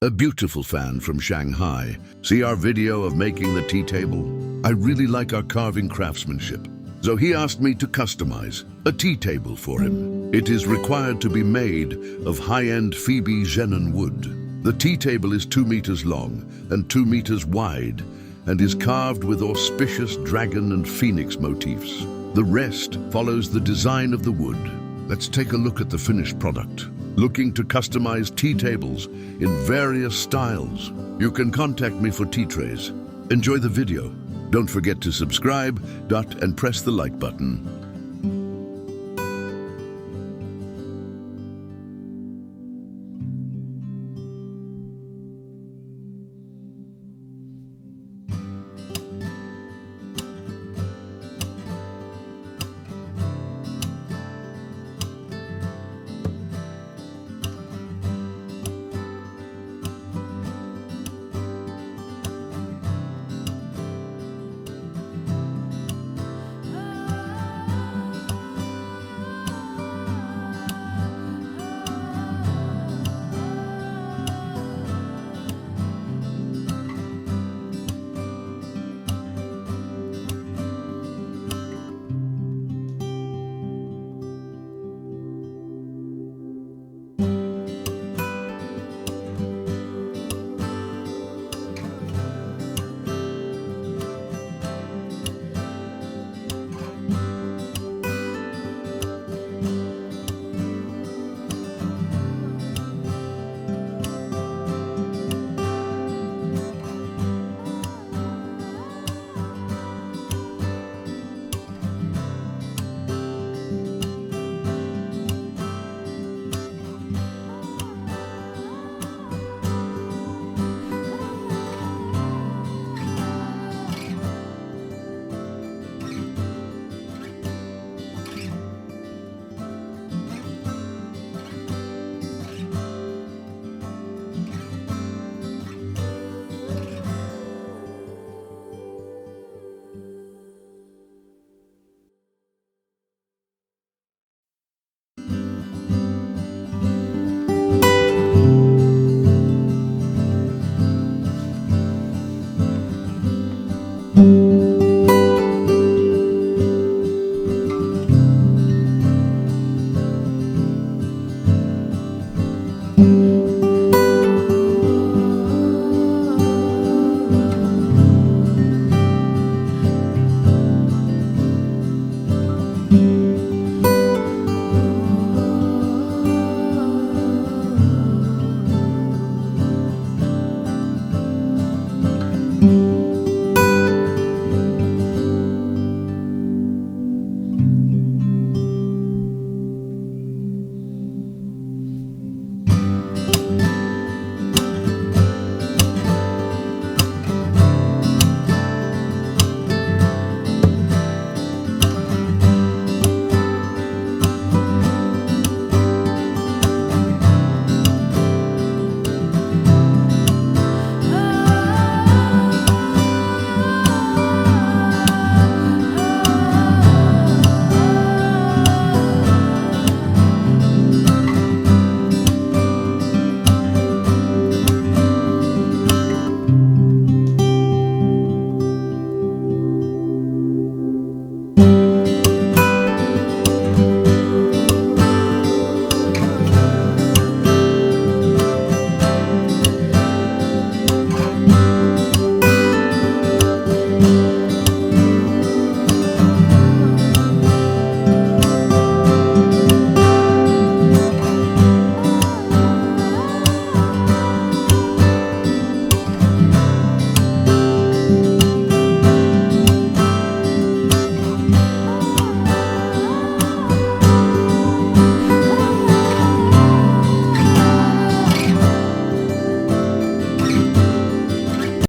A beautiful fan from Shanghai. See our video of making the tea table? I really like our carving craftsmanship. So he asked me to customize a tea table for him. It is required to be made of high-end Phoebe Genon wood. The tea table is 2 meters long and 2 meters wide and is carved with auspicious dragon and phoenix motifs. The rest follows the design of the wood. Let's take a look at the finished product. Looking to customize tea tables in various styles? You can contact me for tea trays. Enjoy the video. Don't forget to subscribe, and press the like button.